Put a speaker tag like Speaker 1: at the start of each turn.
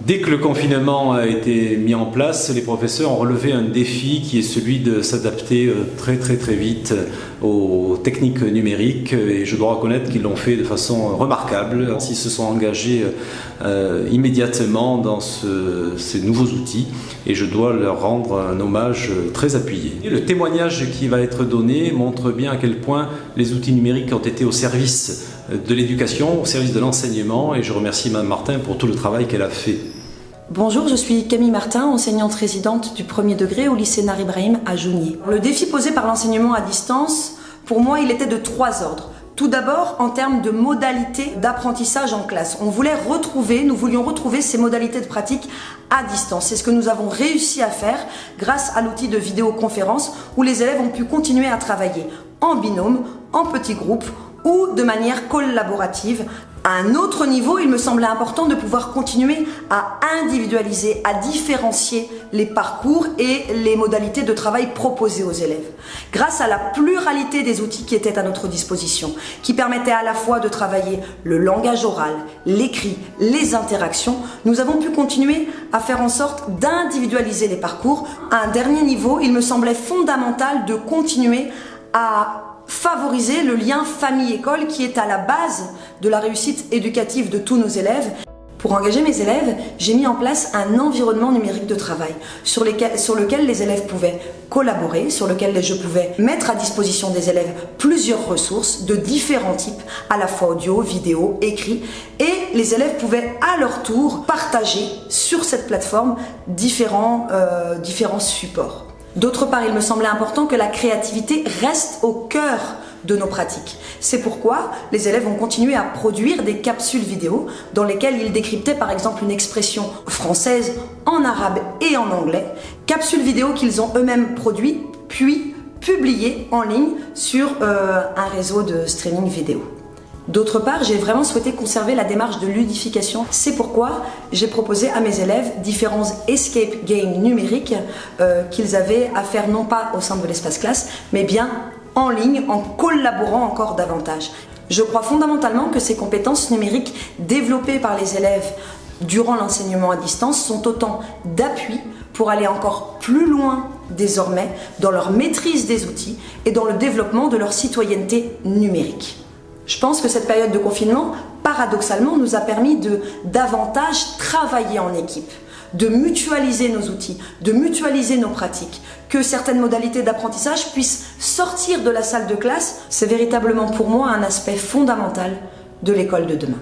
Speaker 1: Dès que le confinement a été mis en place, les professeurs ont relevé un défi qui est celui de s'adapter très vite aux techniques numériques, et je dois reconnaître qu'ils l'ont fait de façon remarquable. Ils se sont engagés immédiatement dans ces nouveaux outils, et je dois leur rendre un hommage très appuyé. Le témoignage qui va être donné montre bien à quel point les outils numériques ont été au service de l'éducation, au service de l'enseignement, et je remercie Mme Martin pour tout le travail qu'elle a fait.
Speaker 2: Bonjour, je suis Camille Martin, enseignante résidente du premier degré au lycée Nar Ibrahim à Jounieh. Le défi posé par l'enseignement à distance, pour moi, il était de 3 ordres. Tout d'abord, en termes de modalités d'apprentissage en classe. Nous voulions retrouver ces modalités de pratique à distance. C'est ce que nous avons réussi à faire grâce à l'outil de vidéoconférence où les élèves ont pu continuer à travailler en binôme, en petits groupes ou de manière collaborative. À un autre niveau, il me semblait important de pouvoir continuer à individualiser, à différencier les parcours et les modalités de travail proposées aux élèves. Grâce à la pluralité des outils qui étaient à notre disposition, qui permettaient à la fois de travailler le langage oral, l'écrit, les interactions, nous avons pu continuer à faire en sorte d'individualiser les parcours. À un dernier niveau, il me semblait fondamental de continuer à favoriser le lien famille-école qui est à la base de la réussite éducative de tous nos élèves. Pour engager mes élèves, j'ai mis en place un environnement numérique de travail sur lequel les élèves pouvaient collaborer, sur lequel je pouvais mettre à disposition des élèves plusieurs ressources de différents types, à la fois audio, vidéo, écrit, et les élèves pouvaient à leur tour partager sur cette plateforme différents supports. D'autre part, il me semblait important que la créativité reste au cœur de nos pratiques. C'est pourquoi les élèves ont continué à produire des capsules vidéo dans lesquelles ils décryptaient par exemple une expression française en arabe et en anglais. Capsules vidéo qu'ils ont eux-mêmes produites puis publiées en ligne sur un réseau de streaming vidéo. D'autre part, j'ai vraiment souhaité conserver la démarche de ludification. C'est pourquoi j'ai proposé à mes élèves différents escape games numériques qu'ils avaient à faire non pas au sein de l'espace classe, mais bien en ligne, en collaborant encore davantage. Je crois fondamentalement que ces compétences numériques développées par les élèves durant l'enseignement à distance sont autant d'appui pour aller encore plus loin désormais dans leur maîtrise des outils et dans le développement de leur citoyenneté numérique. Je pense que cette période de confinement, paradoxalement, nous a permis de davantage travailler en équipe, de mutualiser nos outils, de mutualiser nos pratiques, que certaines modalités d'apprentissage puissent sortir de la salle de classe. C'est véritablement pour moi un aspect fondamental de l'école de demain.